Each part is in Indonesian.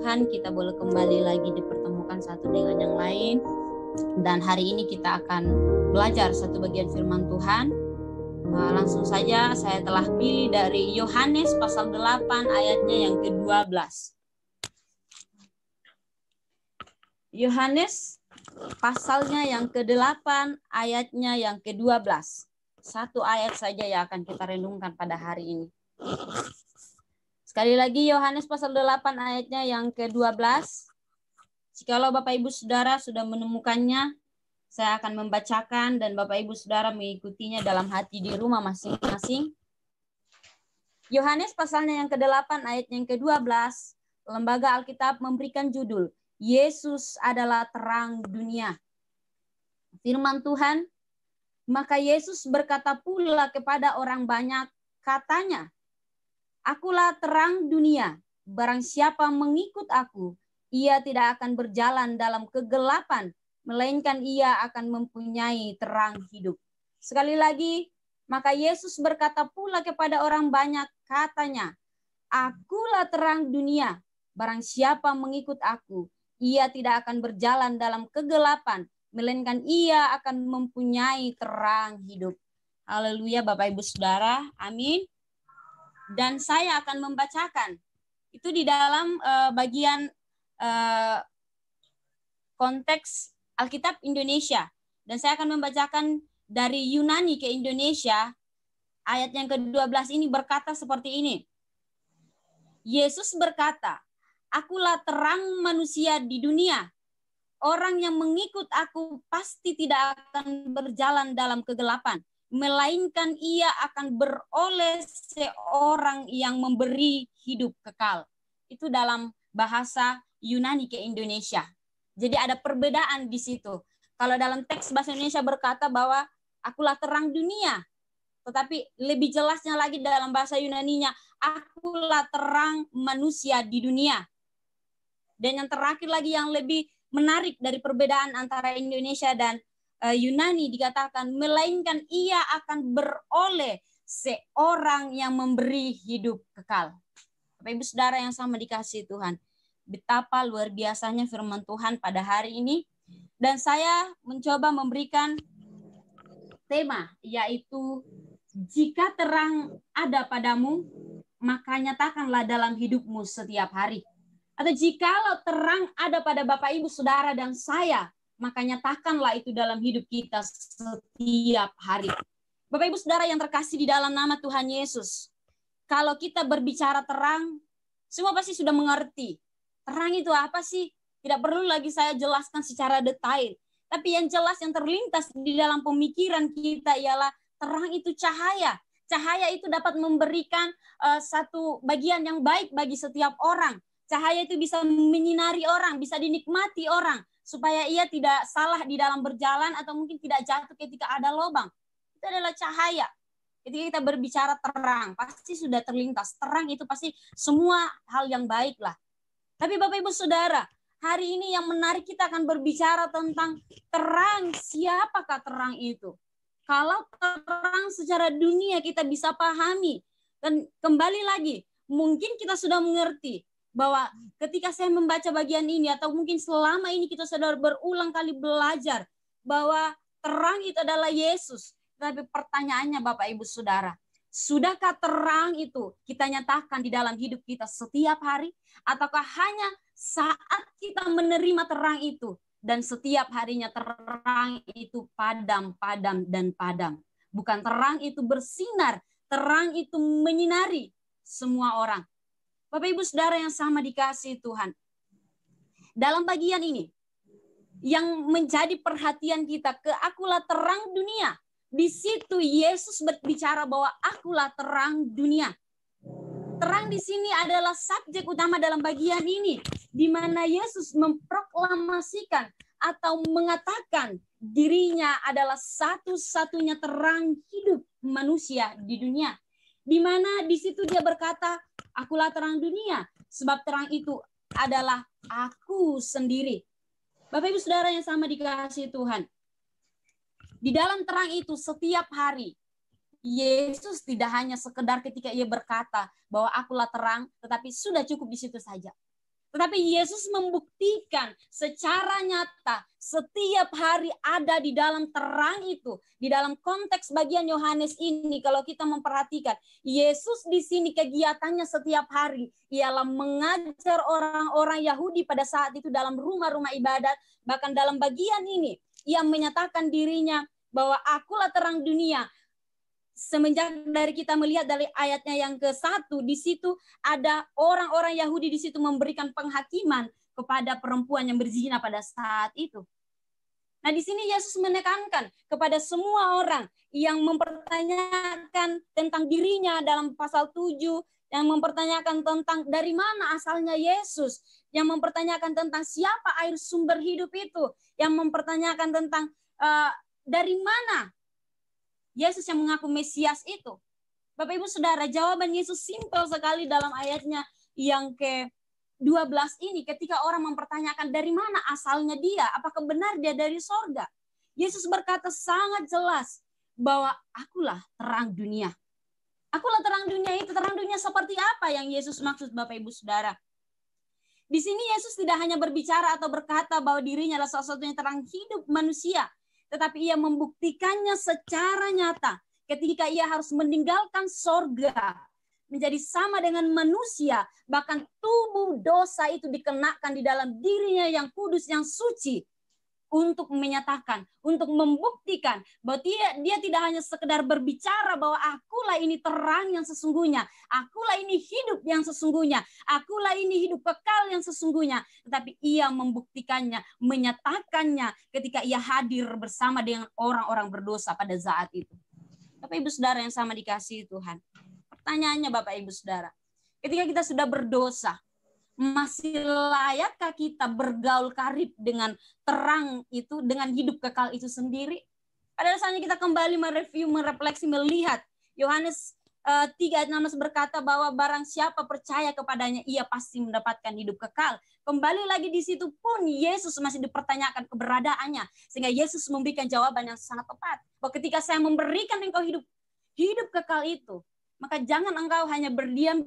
Tuhan, kita boleh kembali lagi dipertemukan satu dengan yang lain. Dan hari ini kita akan belajar satu bagian firman Tuhan. Langsung saja saya telah pilih dari Yohanes pasal 8 ayatnya yang ke-12. Yohanes pasalnya yang ke-8 ayatnya yang ke-12. Satu ayat saja yang akan kita renungkan pada hari ini. Sekali lagi Yohanes pasal 8 ayatnya yang ke-12. Jikalau Bapak Ibu Saudara sudah menemukannya, saya akan membacakan dan Bapak Ibu Saudara mengikutinya dalam hati di rumah masing-masing. Yohanes pasalnya yang ke-8 ayat yang ke-12, Lembaga Alkitab memberikan judul, Yesus adalah terang dunia. Firman Tuhan, maka Yesus berkata pula kepada orang banyak, katanya, Akulah terang dunia, barang siapa mengikut aku, ia tidak akan berjalan dalam kegelapan, melainkan ia akan mempunyai terang hidup. Sekali lagi, maka Yesus berkata pula kepada orang banyak, katanya, Akulah terang dunia, barang siapa mengikut aku, ia tidak akan berjalan dalam kegelapan, melainkan ia akan mempunyai terang hidup. Haleluya Bapak Ibu Saudara, amin. Dan saya akan membacakan itu di dalam bagian konteks Alkitab Indonesia. Dan saya akan membacakan dari Yunani ke Indonesia. Ayat yang ke-12 ini berkata seperti ini. Yesus berkata, Akulah terang manusia di dunia. Orang yang mengikut aku pasti tidak akan berjalan dalam kegelapan, melainkan ia akan beroleh seorang yang memberi hidup kekal. Itu dalam bahasa Yunani ke Indonesia. Jadi ada perbedaan di situ. Kalau dalam teks bahasa Indonesia berkata bahwa akulah terang dunia. Tetapi lebih jelasnya lagi dalam bahasa Yunaninya, akulah terang manusia di dunia. Dan yang terakhir lagi yang lebih menarik dari perbedaan antara Indonesia dan Yunani dikatakan, melainkan ia akan beroleh seorang yang memberi hidup kekal. Bapak Ibu Saudara yang sama dikasihi Tuhan, betapa luar biasanya firman Tuhan pada hari ini. Dan saya mencoba memberikan tema, yaitu jika terang ada padamu, maka nyatakanlah dalam hidupmu setiap hari. Atau jikalau terang ada pada Bapak Ibu Saudara dan saya, maka nyatakanlah itu dalam hidup kita setiap hari. Bapak Ibu Saudara yang terkasih di dalam nama Tuhan Yesus, kalau kita berbicara terang, semua pasti sudah mengerti. Terang itu apa sih? Tidak perlu lagi saya jelaskan secara detail. Tapi yang jelas yang terlintas di dalam pemikiran kita ialah terang itu cahaya. Cahaya itu dapat memberikan satu bagian yang baik bagi setiap orang. Cahaya itu bisa menyinari orang, bisa dinikmati orang, supaya ia tidak salah di dalam berjalan atau mungkin tidak jatuh ketika ada lubang. Itu adalah cahaya. Ketika kita berbicara terang, pasti sudah terlintas. Terang itu pasti semua hal yang baik lah. Tapi Bapak Ibu Saudara, hari ini yang menarik kita akan berbicara tentang terang. Siapakah terang itu? Kalau terang secara dunia kita bisa pahami. Dan kembali lagi, mungkin kita sudah mengerti bahwa ketika saya membaca bagian ini atau mungkin selama ini kita sudah berulang kali belajar bahwa terang itu adalah Yesus. Tapi pertanyaannya Bapak Ibu Saudara, sudahkah terang itu kita nyatakan di dalam hidup kita setiap hari? Ataukah hanya saat kita menerima terang itu dan setiap harinya terang itu padam, padam, dan padam? Bukan terang itu bersinar, terang itu menyinari semua orang. Bapak Ibu Saudara yang sama dikasihi Tuhan. Dalam bagian ini, yang menjadi perhatian kita, akulah terang dunia. Di situ Yesus berbicara bahwa akulah terang dunia. Terang di sini adalah subjek utama dalam bagian ini, di mana Yesus memproklamasikan atau mengatakan dirinya adalah satu-satunya terang hidup manusia di dunia. Di mana di situ dia berkata, akulah terang dunia, sebab terang itu adalah aku sendiri. Bapak Ibu Saudara yang sama dikasihi Tuhan. Di dalam terang itu setiap hari, Yesus tidak hanya sekedar ketika ia berkata bahwa akulah terang, tetapi sudah cukup di situ saja. Tetapi Yesus membuktikan secara nyata setiap hari ada di dalam terang itu. Di dalam konteks bagian Yohanes ini, kalau kita memperhatikan, Yesus di sini kegiatannya setiap hari ialah mengajar orang-orang Yahudi pada saat itu dalam rumah-rumah ibadat. Bahkan dalam bagian ini, ia menyatakan dirinya bahwa akulah terang dunia. Semenjak dari kita melihat dari ayatnya yang ke-1, di situ ada orang-orang Yahudi di situ memberikan penghakiman kepada perempuan yang berzina pada saat itu. Nah, di sini Yesus menekankan kepada semua orang yang mempertanyakan tentang dirinya dalam pasal 7, yang mempertanyakan tentang dari mana asalnya Yesus, yang mempertanyakan tentang siapa air sumber hidup itu, yang mempertanyakan tentang dari mana Yesus yang mengaku Mesias itu. Bapak Ibu Saudara, jawaban Yesus simpel sekali dalam ayatnya yang ke-12 ini ketika orang mempertanyakan dari mana asalnya dia, apakah benar dia dari sorga. Yesus berkata sangat jelas bahwa akulah terang dunia. Akulah terang dunia itu, terang dunia seperti apa yang Yesus maksud Bapak Ibu Saudara? Di sini Yesus tidak hanya berbicara atau berkata bahwa dirinya adalah satu-satunya terang hidup manusia, tetapi ia membuktikannya secara nyata ketika ia harus meninggalkan sorga, menjadi sama dengan manusia, bahkan tubuh dosa itu dikenakan di dalam dirinya yang kudus, yang suci, untuk menyatakan, untuk membuktikan bahwa dia tidak hanya sekedar berbicara bahwa akulah ini terang yang sesungguhnya, akulah ini hidup yang sesungguhnya, akulah ini hidup kekal yang sesungguhnya, tetapi ia membuktikannya, menyatakannya ketika ia hadir bersama dengan orang-orang berdosa pada saat itu. Bapak Ibu Saudara yang sama dikasihi Tuhan. Pertanyaannya Bapak Ibu Saudara, ketika kita sudah berdosa, masih layakkah kita bergaul karib dengan terang itu, dengan hidup kekal itu sendiri? Pada dasarnya kita kembali mereview, merefleksi, melihat Yohanes 3 ayat 16 berkata bahwa barang siapa percaya kepadanya, ia pasti mendapatkan hidup kekal. Kembali lagi di situ pun Yesus masih dipertanyakan keberadaannya, sehingga Yesus memberikan jawaban yang sangat tepat. Bahwa ketika saya memberikan engkau hidup kekal itu, maka jangan engkau hanya berdiam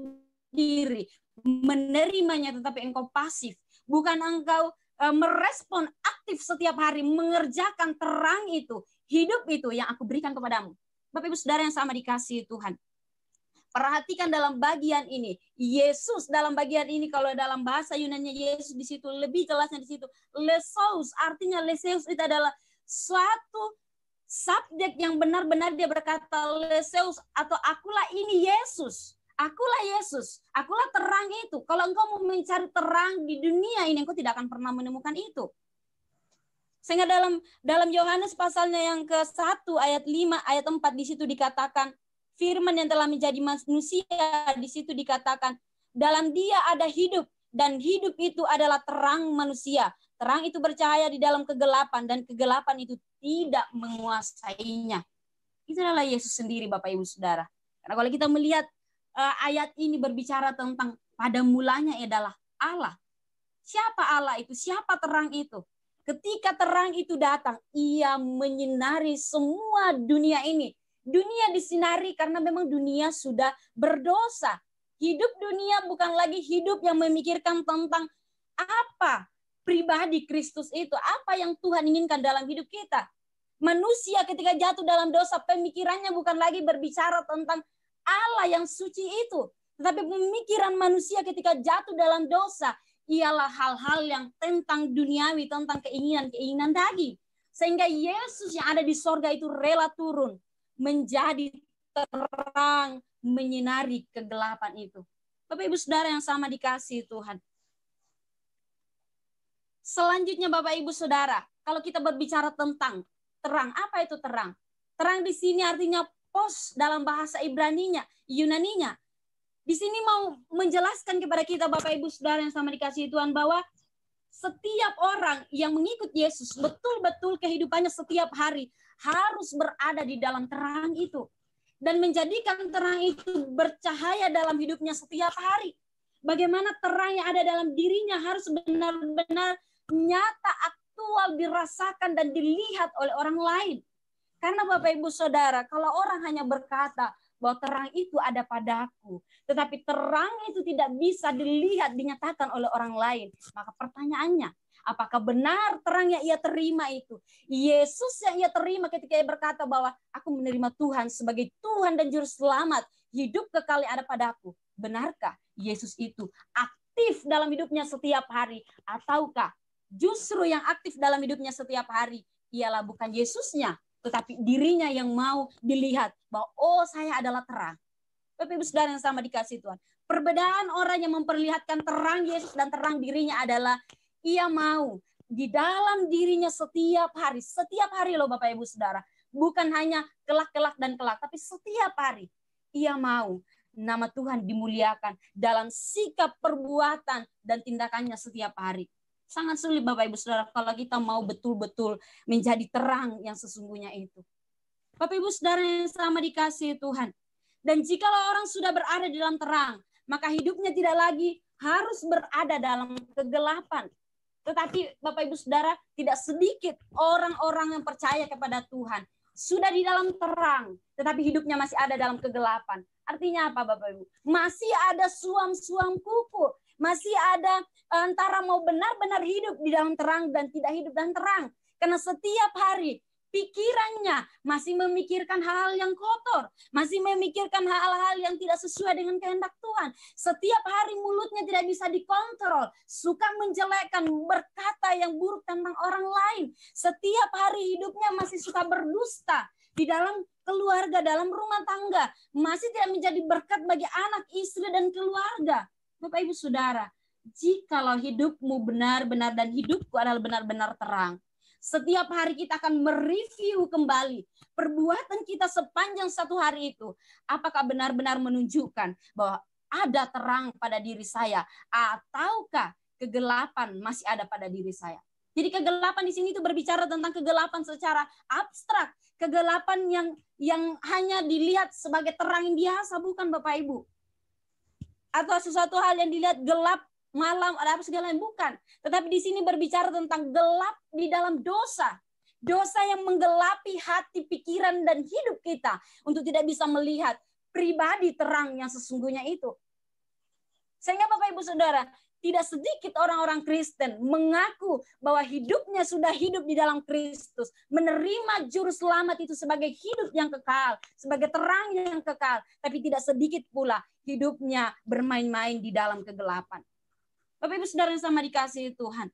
diri, menerimanya, tetapi engkau pasif. Bukan engkau merespon aktif setiap hari, mengerjakan terang itu, hidup itu yang aku berikan kepadamu. Bapak Ibu Saudara yang sama dikasihi Tuhan. Perhatikan dalam bagian ini, Yesus dalam bagian ini, kalau dalam bahasa Yunani Yesus di situ lebih jelasnya di situ, lesos, artinya leseus itu adalah suatu subjek yang benar-benar dia berkata leseus, atau akulah ini Yesus. Akulah Yesus, akulah terang itu. Kalau engkau mau mencari terang di dunia ini, engkau tidak akan pernah menemukan itu. Sehingga dalam Yohanes pasalnya yang ke-1 ayat 5 ayat 4 di situ dikatakan firman yang telah menjadi manusia, di situ dikatakan dalam dia ada hidup dan hidup itu adalah terang manusia. Terang itu bercahaya di dalam kegelapan dan kegelapan itu tidak menguasainya. Itu adalah Yesus sendiri Bapak Ibu Saudara. Karena kalau kita melihat ayat ini berbicara tentang pada mulanya adalah Allah. Siapa Allah itu? Siapa terang itu? Ketika terang itu datang, ia menyinari semua dunia ini. Dunia disinari karena memang dunia sudah berdosa. Hidup dunia bukan lagi hidup yang memikirkan tentang apa pribadi Kristus itu, apa yang Tuhan inginkan dalam hidup kita. Manusia ketika jatuh dalam dosa, pemikirannya bukan lagi berbicara tentang Allah yang suci itu, tetapi pemikiran manusia ketika jatuh dalam dosa ialah hal-hal yang tentang duniawi, tentang keinginan-keinginan daging. Sehingga Yesus yang ada di sorga itu rela turun menjadi terang, menyinari kegelapan itu. Bapak Ibu Saudara yang sama dikasihi Tuhan. Selanjutnya Bapak Ibu Saudara, kalau kita berbicara tentang terang, apa itu terang? Terang di sini artinya pos dalam bahasa Ibraninya, Yunaninya. Di sini mau menjelaskan kepada kita Bapak Ibu Saudara yang sama dikasihi Tuhan bahwa setiap orang yang mengikut Yesus betul-betul kehidupannya setiap hari harus berada di dalam terang itu dan menjadikan terang itu bercahaya dalam hidupnya setiap hari. Bagaimana terang yang ada dalam dirinya harus benar-benar nyata, aktual, dirasakan dan dilihat oleh orang lain. Karena Bapak Ibu Saudara, kalau orang hanya berkata bahwa terang itu ada padaku, tetapi terang itu tidak bisa dilihat, dinyatakan oleh orang lain, maka pertanyaannya, apakah benar terang yang ia terima itu Yesus yang ia terima ketika ia berkata bahwa aku menerima Tuhan sebagai Tuhan dan Juru Selamat, hidup kekal ada padaku? Benarkah Yesus itu aktif dalam hidupnya setiap hari? Ataukah justru yang aktif dalam hidupnya setiap hari ialah bukan Yesusnya, tetapi dirinya yang mau dilihat bahwa oh, saya adalah terang. Bapak Ibu Saudara yang sama dikasih Tuhan, perbedaan orang yang memperlihatkan terang Yesus dan terang dirinya adalah ia mau di dalam dirinya setiap hari loh Bapak Ibu Saudara, bukan hanya kelak-kelak dan kelak, tapi setiap hari ia mau nama Tuhan dimuliakan dalam sikap, perbuatan, dan tindakannya setiap hari. Sangat sulit Bapak Ibu Saudara kalau kita mau betul-betul menjadi terang yang sesungguhnya itu. Bapak Ibu Saudara yang sama dikasihi Tuhan. Dan jikalau orang sudah berada di dalam terang, maka hidupnya tidak lagi harus berada dalam kegelapan. Tetapi Bapak Ibu Saudara, tidak sedikit orang-orang yang percaya kepada Tuhan sudah di dalam terang, tetapi hidupnya masih ada dalam kegelapan. Artinya apa Bapak Ibu? Masih ada suam-suam kuku, masih ada antara mau benar-benar hidup di dalam terang dan tidak hidup dalam terang. Karena setiap hari pikirannya masih memikirkan hal-hal yang kotor, masih memikirkan hal-hal yang tidak sesuai dengan kehendak Tuhan. Setiap hari mulutnya tidak bisa dikontrol, suka menjelekkan, berkata yang buruk tentang orang lain. Setiap hari hidupnya masih suka berdusta di dalam keluarga, dalam rumah tangga, masih tidak menjadi berkat bagi anak, istri, dan keluarga. Bapak Ibu Saudara, jikalau hidupmu benar-benar dan hidupku adalah benar-benar terang, setiap hari kita akan mereview kembali perbuatan kita sepanjang satu hari itu. Apakah benar-benar menunjukkan bahwa ada terang pada diri saya, ataukah kegelapan masih ada pada diri saya? Jadi kegelapan di sini itu berbicara tentang kegelapan secara abstrak, kegelapan yang hanya dilihat sebagai terang yang biasa, bukan Bapak Ibu. Atau sesuatu hal yang dilihat gelap, malam, ada apa segala yang bukan. Tetapi di sini berbicara tentang gelap di dalam dosa. Dosa yang menggelapi hati, pikiran, dan hidup kita untuk tidak bisa melihat pribadi terang yang sesungguhnya itu. Sehingga Bapak Ibu Saudara, tidak sedikit orang-orang Kristen mengaku bahwa hidupnya sudah hidup di dalam Kristus, menerima Juru Selamat itu sebagai hidup yang kekal, sebagai terang yang kekal, tapi tidak sedikit pula hidupnya bermain-main di dalam kegelapan. Bapak Ibu Saudara yang sama dikasihi Tuhan.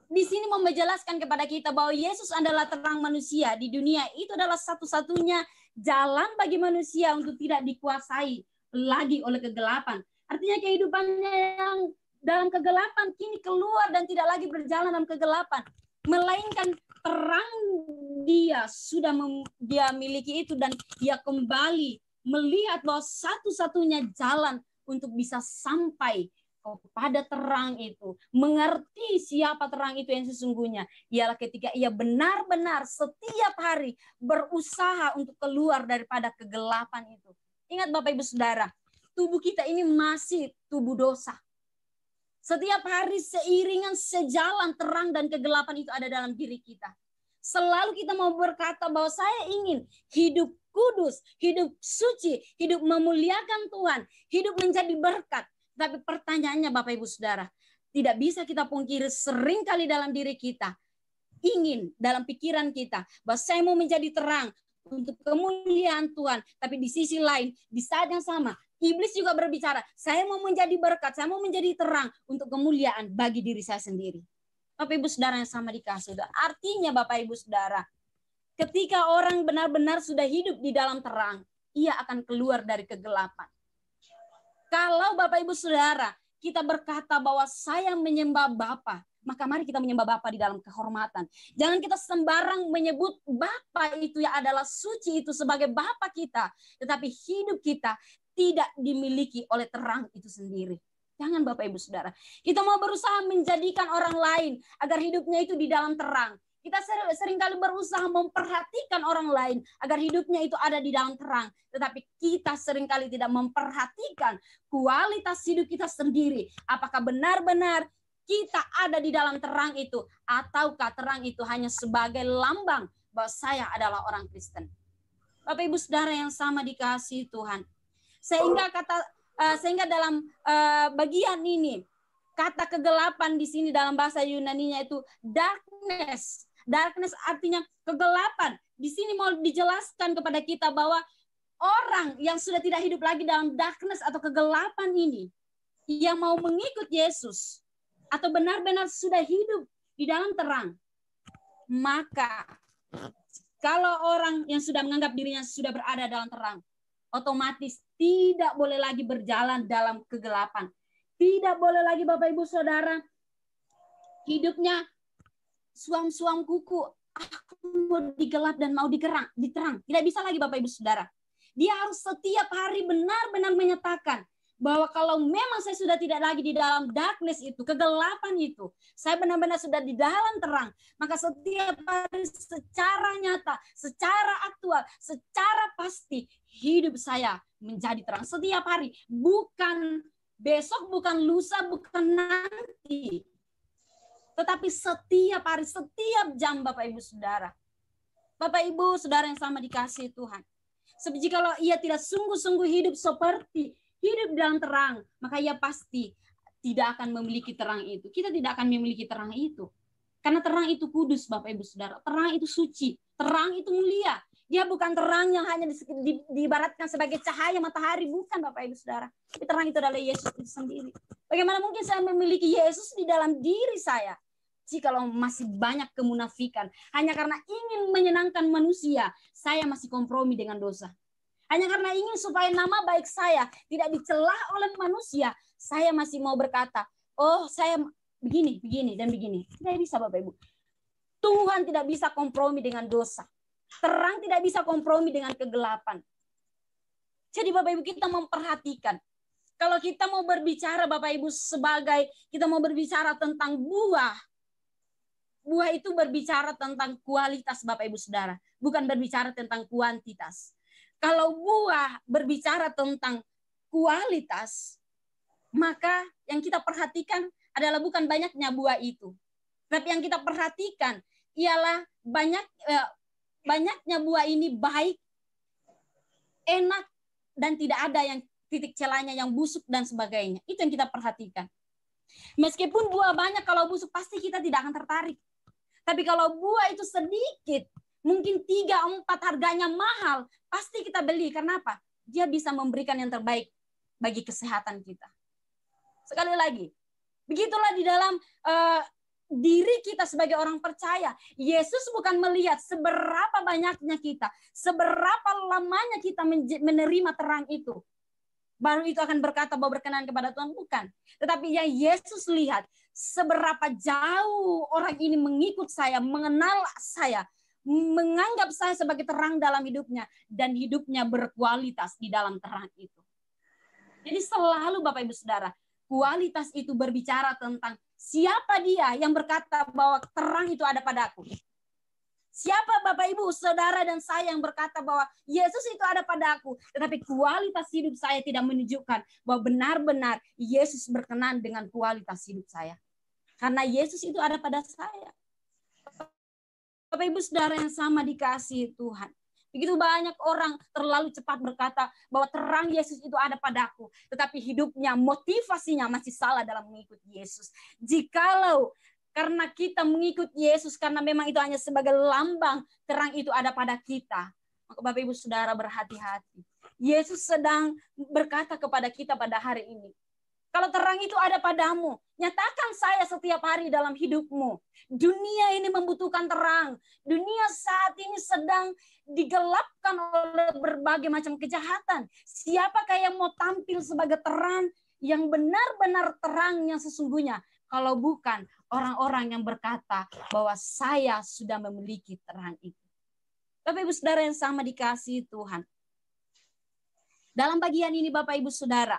Di sini mau menjelaskan kepada kita bahwa Yesus adalah terang manusia di dunia. Itu adalah satu-satunya jalan bagi manusia untuk tidak dikuasai lagi oleh kegelapan. Artinya kehidupannya yang dalam kegelapan kini keluar dan tidak lagi berjalan dalam kegelapan. Melainkan terang dia sudah dia miliki itu dan dia kembali melihat bahwa satu-satunya jalan untuk bisa sampai kepada terang itu, mengerti siapa terang itu yang sesungguhnya, ialah ketika ia benar-benar setiap hari berusaha untuk keluar daripada kegelapan itu. Ingat Bapak Ibu Saudara, tubuh kita ini masih tubuh dosa. Setiap hari seiringan sejalan terang dan kegelapan itu ada dalam diri kita. Selalu kita mau berkata bahwa saya ingin hidup kudus, hidup suci, hidup memuliakan Tuhan, hidup menjadi berkat. Tapi pertanyaannya Bapak Ibu Saudara, tidak bisa kita pungkiri sering kali dalam diri kita, ingin dalam pikiran kita, bahwa saya mau menjadi terang untuk kemuliaan Tuhan. Tapi di sisi lain, di saat yang sama, iblis juga berbicara, saya mau menjadi berkat, saya mau menjadi terang untuk kemuliaan bagi diri saya sendiri. Bapak Ibu Saudara yang sama dikasih. Artinya Bapak Ibu Saudara, ketika orang benar-benar sudah hidup di dalam terang, ia akan keluar dari kegelapan. Kalau Bapak Ibu Saudara, kita berkata bahwa saya menyembah Bapa, maka mari kita menyembah Bapa di dalam kehormatan. Jangan kita sembarang menyebut Bapa itu yang adalah suci itu sebagai Bapa kita, tetapi hidup kita tidak dimiliki oleh terang itu sendiri. Jangan Bapak Ibu Saudara. Kita mau berusaha menjadikan orang lain agar hidupnya itu di dalam terang. Kita seringkali berusaha memperhatikan orang lain agar hidupnya itu ada di dalam terang. Tetapi kita seringkali tidak memperhatikan kualitas hidup kita sendiri. Apakah benar-benar kita ada di dalam terang itu, ataukah terang itu hanya sebagai lambang bahwa saya adalah orang Kristen. Bapak Ibu Saudara yang sama dikasihi Tuhan. Sehingga dalam bagian ini, kata kegelapan di sini dalam bahasa Yunaninya itu darkness. Darkness artinya kegelapan. Di sini mau dijelaskan kepada kita bahwa orang yang sudah tidak hidup lagi dalam darkness atau kegelapan ini, yang mau mengikut Yesus atau benar-benar sudah hidup di dalam terang, maka kalau orang yang sudah menganggap dirinya sudah berada dalam terang, otomatis tidak boleh lagi berjalan dalam kegelapan. Tidak boleh lagi Bapak Ibu Saudara hidupnya suam-suam kuku. Aku mau digelap dan mau diterang. Tidak bisa lagi Bapak Ibu Saudara. Dia harus setiap hari benar-benar menyatakan bahwa kalau memang saya sudah tidak lagi di dalam darkness itu, kegelapan itu, saya benar-benar sudah di dalam terang, maka setiap hari secara nyata, secara aktual, secara pasti hidup saya menjadi terang setiap hari, bukan besok, bukan lusa, bukan nanti, tetapi setiap hari, setiap jam Bapak Ibu Saudara. Bapak Ibu Saudara yang sama dikasihi Tuhan. Sebiji kalau ia tidak sungguh-sungguh hidup seperti hidup dalam terang, maka ia pasti tidak akan memiliki terang itu. Kita tidak akan memiliki terang itu. Karena terang itu kudus, Bapak Ibu Saudara. Terang itu suci. Terang itu mulia. Dia bukan terang yang hanya diibaratkan sebagai cahaya matahari. Bukan, Bapak Ibu Saudara. Tapi terang itu adalah Yesus itu sendiri. Bagaimana mungkin saya memiliki Yesus di dalam diri saya? Jikalau masih banyak kemunafikan. Hanya karena ingin menyenangkan manusia, saya masih kompromi dengan dosa. Hanya karena ingin supaya nama baik saya tidak dicelah oleh manusia, saya masih mau berkata, oh saya begini, dan begini. Tidak bisa Bapak Ibu. Tuhan tidak bisa kompromi dengan dosa. Terang tidak bisa kompromi dengan kegelapan. Jadi Bapak Ibu kita memperhatikan. Kalau kita mau berbicara Bapak Ibu kita mau berbicara tentang buah. Buah itu berbicara tentang kualitas Bapak Ibu Saudara. Bukan berbicara tentang kuantitas. Kalau buah berbicara tentang kualitas, maka yang kita perhatikan adalah bukan banyaknya buah itu. Tapi yang kita perhatikan ialah banyaknya buah ini baik, enak, dan tidak ada yang titik celahnya yang busuk dan sebagainya. Itu yang kita perhatikan. Meskipun buah banyak, kalau busuk pasti kita tidak akan tertarik. Tapi kalau buah itu sedikit, mungkin 3-4 harganya mahal, pasti kita beli. Karena apa? Dia bisa memberikan yang terbaik bagi kesehatan kita. Sekali lagi, begitulah di dalam diri kita sebagai orang percaya. Yesus bukan melihat seberapa banyaknya kita, seberapa lamanya kita menerima terang itu. Baru itu akan berkata bahwa berkenan kepada Tuhan, bukan. Tetapi yang Yesus lihat, seberapa jauh orang ini mengikut saya, mengenal saya, menganggap saya sebagai terang dalam hidupnya, dan hidupnya berkualitas di dalam terang itu. Jadi selalu Bapak Ibu Saudara, kualitas itu berbicara tentang siapa dia yang berkata bahwa terang itu ada padaku. Siapa Bapak Ibu Saudara dan saya yang berkata bahwa Yesus itu ada padaku, tetapi kualitas hidup saya tidak menunjukkan bahwa benar-benar Yesus berkenan dengan kualitas hidup saya. Karena Yesus itu ada pada saya. Bapak Ibu Saudara yang sama dikasihi Tuhan. Begitu banyak orang terlalu cepat berkata bahwa terang Yesus itu ada padaku. Tetapi hidupnya, motivasinya masih salah dalam mengikuti Yesus. Jikalau karena kita mengikut Yesus, karena memang itu hanya sebagai lambang terang itu ada pada kita, maka Bapak Ibu Saudara berhati-hati. Yesus sedang berkata kepada kita pada hari ini, kalau terang itu ada padamu, nyatakan saya setiap hari dalam hidupmu. Dunia ini membutuhkan terang. Dunia saat ini sedang digelapkan oleh berbagai macam kejahatan. Siapakah yang mau tampil sebagai terang yang benar-benar terang yang sesungguhnya? Kalau bukan orang-orang yang berkata bahwa saya sudah memiliki terang itu. Bapak Ibu Saudara yang sama dikasihi Tuhan. Dalam bagian ini Bapak Ibu Saudara,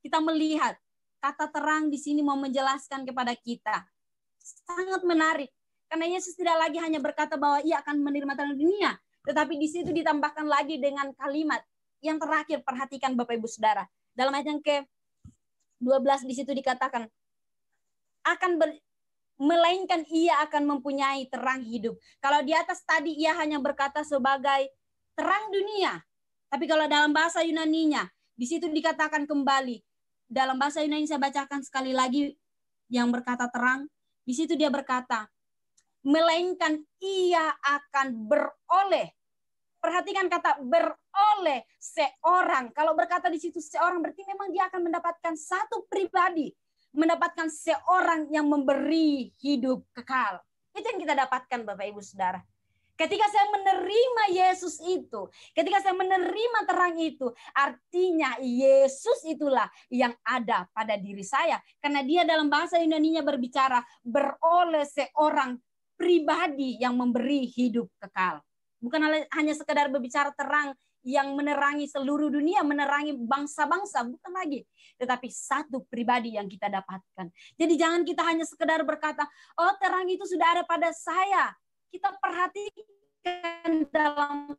kita melihat kata terang di sini mau menjelaskan kepada kita. Sangat menarik. Karena Yesus tidak lagi hanya berkata bahwa ia akan menerima terang dunia. Tetapi di situ ditambahkan lagi dengan kalimat yang terakhir. Perhatikan Bapak Ibu Saudara. Dalam ayat yang ke-12 di situ dikatakan, melainkan ia akan mempunyai terang hidup. Kalau di atas tadi ia hanya berkata sebagai terang dunia. Tapi kalau dalam bahasa Yunaninya, di situ dikatakan kembali. Dalam bahasa Yunani saya bacakan sekali lagi yang berkata terang. Di situ dia berkata, melainkan ia akan beroleh. Perhatikan kata beroleh seorang. Kalau berkata di situ seorang, berarti memang dia akan mendapatkan satu pribadi. Mendapatkan seorang yang memberi hidup kekal. Itu yang kita dapatkan Bapak Ibu Saudara. Ketika saya menerima Yesus itu, ketika saya menerima terang itu, artinya Yesus itulah yang ada pada diri saya. Karena dia dalam bahasa Yunaninya berbicara beroleh seorang pribadi yang memberi hidup kekal. Bukan hanya sekedar berbicara terang yang menerangi seluruh dunia, menerangi bangsa-bangsa, bukan lagi. Tetapi satu pribadi yang kita dapatkan. Jadi jangan kita hanya sekedar berkata, oh terang itu sudah ada pada saya. Kita perhatikan dalam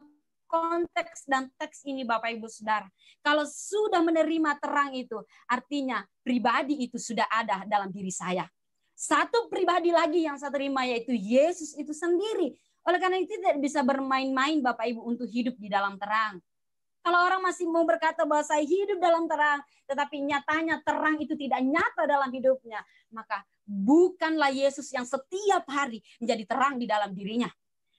konteks dan teks ini Bapak Ibu Saudara. Kalau sudah menerima terang itu, artinya pribadi itu sudah ada dalam diri saya. Satu pribadi lagi yang saya terima yaitu Yesus itu sendiri. Oleh karena itu tidak bisa bermain-main Bapak Ibu untuk hidup di dalam terang. Kalau orang masih mau berkata bahwa saya hidup dalam terang, tetapi nyatanya terang itu tidak nyata dalam hidupnya, maka bukanlah Yesus yang setiap hari menjadi terang di dalam dirinya.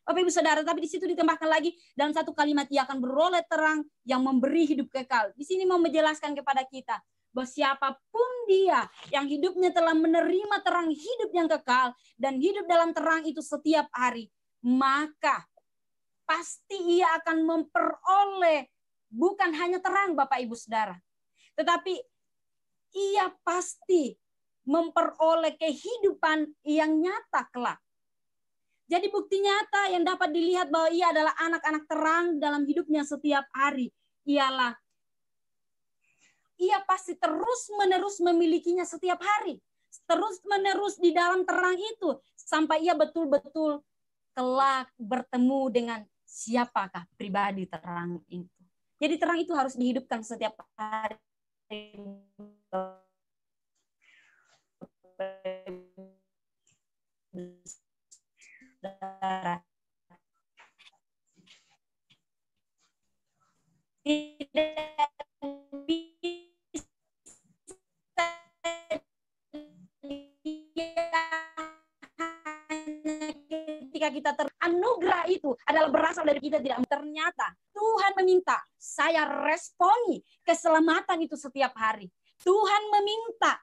Bapak Ibu Saudara, tapi di situ ditambahkan lagi dalam satu kalimat, ia akan beroleh terang yang memberi hidup kekal. Di sini mau menjelaskan kepada kita bahwa siapapun dia yang hidupnya telah menerima terang hidup yang kekal dan hidup dalam terang itu setiap hari, maka pasti ia akan memperoleh bukan hanya terang Bapak Ibu Saudara, tetapi ia pasti memperoleh kehidupan yang nyata kelak. Jadi bukti nyata yang dapat dilihat bahwa ia adalah anak-anak terang dalam hidupnya setiap hari ialah ia pasti terus-menerus memilikinya setiap hari. Terus-menerus di dalam terang itu sampai ia betul-betul kelak bertemu dengan siapakah pribadi terang itu. Jadi terang itu harus dihidupkan setiap hari. Tidak ketika kita teranugerah itu adalah berasal dari kita, tidak ternyata Tuhan meminta saya responi keselamatan itu setiap hari. Tuhan meminta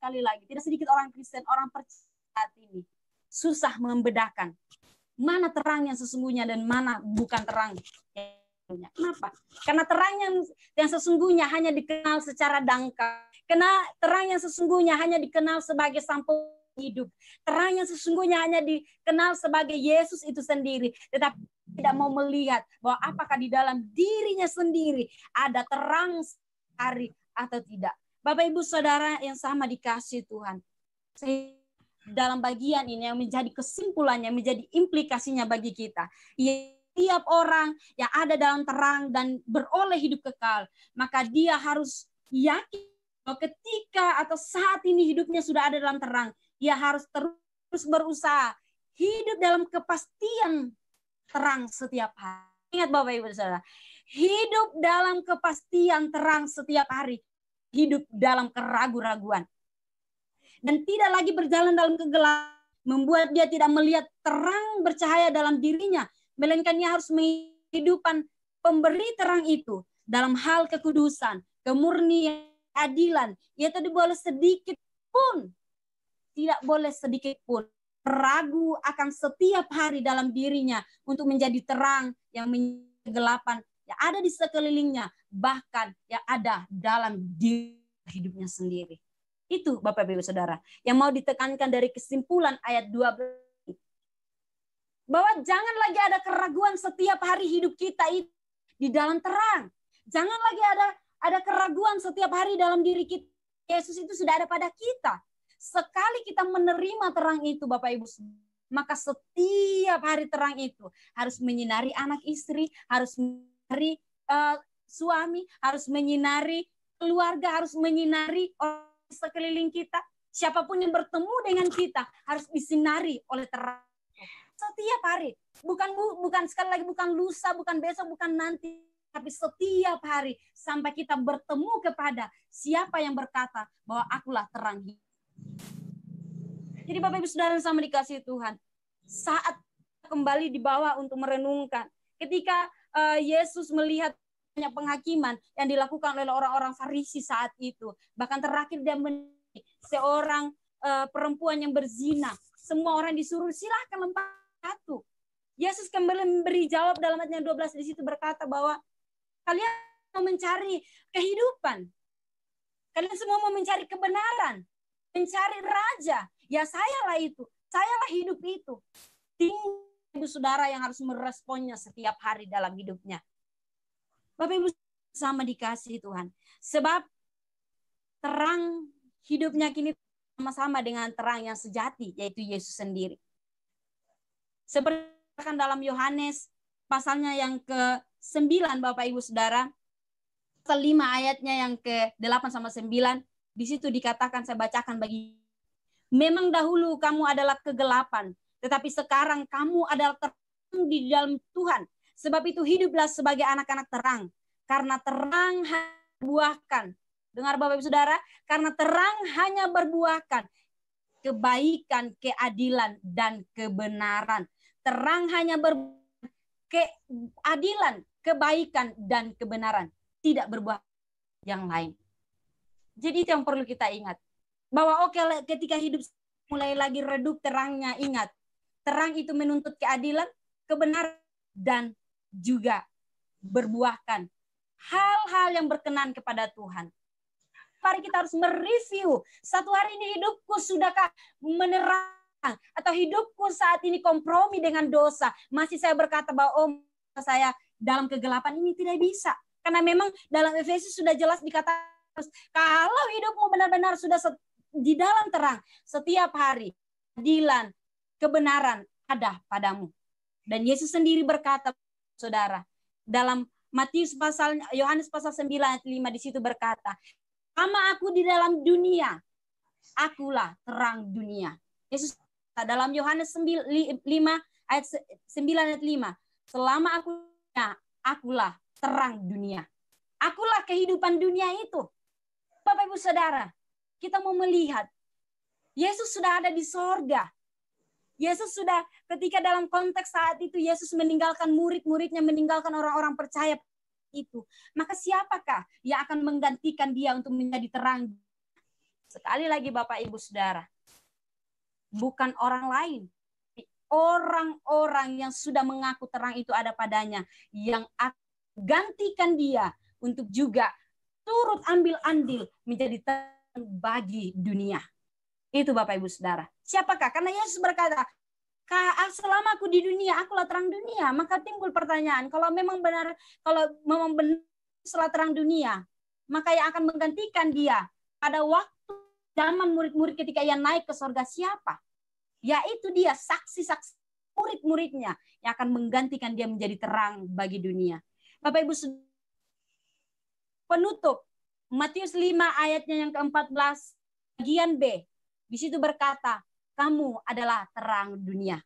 sekali lagi, tidak sedikit orang Kristen, orang percaya saat ini susah membedakan mana terang yang sesungguhnya dan mana bukan terang. Kenapa? Karena terang yang sesungguhnya hanya dikenal secara dangkal. Karena terang yang sesungguhnya hanya dikenal sebagai sampul hidup. Terang yang sesungguhnya hanya dikenal sebagai Yesus itu sendiri. Tetapi tidak mau melihat bahwa apakah di dalam dirinya sendiri ada terang hari atau tidak. Bapak Ibu Saudara yang sama dikasih Tuhan. Dalam bagian ini yang menjadi kesimpulannya, menjadi implikasinya bagi kita. Setiap orang yang ada dalam terang dan beroleh hidup kekal, maka dia harus yakin bahwa ketika atau saat ini hidupnya sudah ada dalam terang, dia harus terus berusaha hidup dalam kepastian terang setiap hari. Ingat Bapak Ibu Saudara, hidup dalam kepastian terang setiap hari. Hidup dalam keraguan-raguan. Dan tidak lagi berjalan dalam kegelapan, membuat dia tidak melihat terang bercahaya dalam dirinya, melainkan dia harus menghidupan pemberi terang itu dalam hal kekudusan, kemurnian, keadilan. Ia tidak boleh sedikit pun, tidak boleh sedikit pun ragu akan setiap hari dalam dirinya untuk menjadi terang yang menjadi kegelapan yang ada di sekelilingnya, bahkan yang ada dalam diri hidupnya sendiri. Itu Bapak Ibu Saudara yang mau ditekankan dari kesimpulan ayat 12. Bahwa jangan lagi ada keraguan setiap hari hidup kita itu di dalam terang. Jangan lagi Ada keraguan setiap hari dalam diri kita. Yesus itu sudah ada pada kita. Sekali kita menerima terang itu, Bapak Ibu, maka setiap hari terang itu harus menyinari anak istri, harus menyinari suami, harus menyinari keluarga, harus menyinari orang sekeliling kita. Siapapun yang bertemu dengan kita harus disinari oleh terang. Setiap hari, bukan sekali lagi, bukan lusa, bukan besok, bukan nanti, tapi setiap hari sampai kita bertemu kepada siapa yang berkata bahwa akulah terang hidup. Jadi Bapak Ibu Saudara sama dikasih Tuhan, saat kembali dibawa untuk merenungkan, ketika Yesus melihat banyak penghakiman yang dilakukan oleh orang-orang Farisi saat itu, bahkan terakhir dia seorang perempuan yang berzina, semua orang disuruh silahkan lempar batu. Yesus kembali memberi jawab dalam ayat 12 di situ berkata bahwa kalian mau mencari kehidupan, kalian semua mau mencari kebenaran, mencari raja. Ya sayalah itu, sayalah hidup itu. Tinggal Ibu Saudara yang harus meresponnya setiap hari dalam hidupnya. Bapak Ibu sama dikasih Tuhan. Sebab terang hidupnya kini sama-sama dengan terang yang sejati, yaitu Yesus sendiri. Seperti dalam Yohanes pasalnya yang ke-9 Bapak Ibu Saudara, pasal 5 ayatnya yang ke-8 sama 9, di situ dikatakan, saya bacakan bagi. Memang dahulu kamu adalah kegelapan, tetapi sekarang kamu adalah terang di dalam Tuhan. Sebab itu hiduplah sebagai anak-anak terang, karena terang berbuahkan. Dengar Bapak Ibu Saudara, karena terang hanya berbuahkan kebaikan, keadilan, dan kebenaran. Terang hanya berbuahkan keadilan, kebaikan, dan kebenaran. Tidak berbuah yang lain. Jadi itu yang perlu kita ingat. Bahwa ketika hidup mulai lagi redup terangnya, ingat. Terang itu menuntut keadilan, kebenaran, dan juga berbuahkan hal-hal yang berkenan kepada Tuhan. Mari kita harus mereview. Satu hari ini hidupku sudahkah menerang? Atau hidupku saat ini kompromi dengan dosa? Masih saya berkata bahwa saya dalam kegelapan ini? Tidak bisa. Karena memang dalam Efesus sudah jelas dikatakan, kalau hidupmu benar-benar sudah di dalam terang, setiap hari keadilan, kebenaran ada padamu. Dan Yesus sendiri berkata, saudara, dalam Yohanes pasal 9 ayat 5 di situ berkata, "Selama aku di dalam dunia, akulah terang dunia." Yesus dalam Yohanes 5 ayat 9 ayat 5, "Selama akulah terang dunia." Akulah kehidupan dunia itu. Bapak Ibu Saudara, kita mau melihat Yesus sudah ada di sorga. Yesus sudah, ketika dalam konteks saat itu Yesus meninggalkan murid-muridnya, meninggalkan orang-orang percaya itu. Maka siapakah yang akan menggantikan dia untuk menjadi terang? Sekali lagi Bapak Ibu Saudara, bukan orang lain. Orang-orang yang sudah mengaku terang itu ada padanya, yang akan gantikan dia untuk juga turut ambil andil menjadi terang bagi dunia. Itu Bapak Ibu Saudara. Siapakah? Karena Yesus berkata, selama aku di dunia, akulah terang dunia. Maka timbul pertanyaan, kalau memang benar setelah terang dunia, maka yang akan menggantikan dia pada waktu zaman murid-murid ketika ia naik ke surga siapa? Yaitu dia, saksi-saksi murid-muridnya yang akan menggantikan dia menjadi terang bagi dunia. Bapak Ibu Saudara, penutup Matius 5 ayatnya yang ke-14 bagian B. Di situ berkata, kamu adalah terang dunia.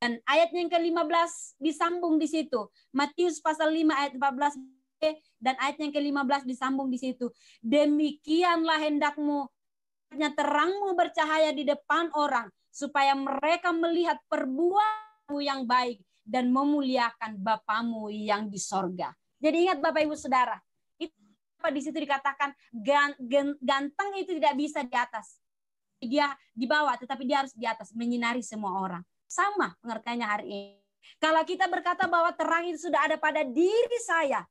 Dan ayatnya yang ke-15 disambung di situ. Matius pasal 5 ayat 14 B dan ayatnya yang ke-15 disambung di situ. Demikianlah hendakmu terangmu bercahaya di depan orang supaya mereka melihat perbuatanmu yang baik dan memuliakan Bapamu yang di sorga. Jadi ingat Bapak Ibu Saudara, di situ dikatakan ganteng itu tidak bisa di atas, dia di bawah, tetapi dia harus di atas, menyinari semua orang. Sama pengertiannya hari ini. Kalau kita berkata bahwa terang itu sudah ada pada diri saya,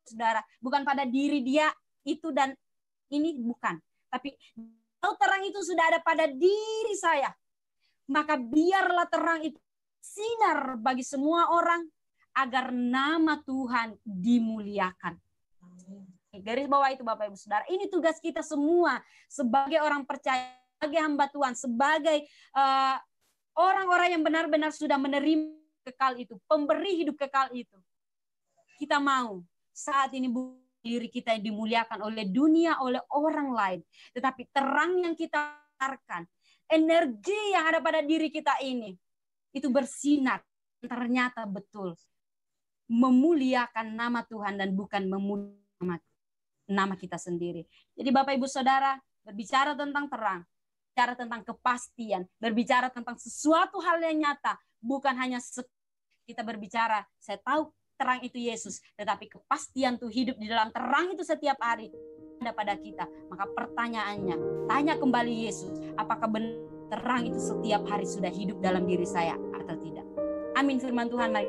saudara, bukan pada diri dia itu dan ini, bukan. Tapi kalau terang itu sudah ada pada diri saya, maka biarlah terang itu sinar bagi semua orang agar nama Tuhan dimuliakan. Garis bawah itu Bapak Ibu Saudara. Ini tugas kita semua sebagai orang percaya, sebagai hamba Tuhan, sebagai orang-orang yang benar-benar sudah menerima kekal itu, pemberi hidup kekal itu. Kita mau saat ini diri kita yang dimuliakan oleh dunia, oleh orang lain. Tetapi terang yang kita harapkan, energi yang ada pada diri kita ini, itu bersinar. Ternyata betul. Memuliakan nama Tuhan dan bukan memuliakan nama kita sendiri. Jadi Bapak Ibu Saudara, berbicara tentang terang, berbicara tentang kepastian, berbicara tentang sesuatu hal yang nyata, bukan hanya kita berbicara, saya tahu terang itu Yesus, tetapi kepastian tuh hidup di dalam terang itu setiap hari ada pada kita. Maka pertanyaannya, tanya kembali Yesus, apakah benar terang itu setiap hari sudah hidup dalam diri saya atau tidak? Amin. Firman Tuhan, mari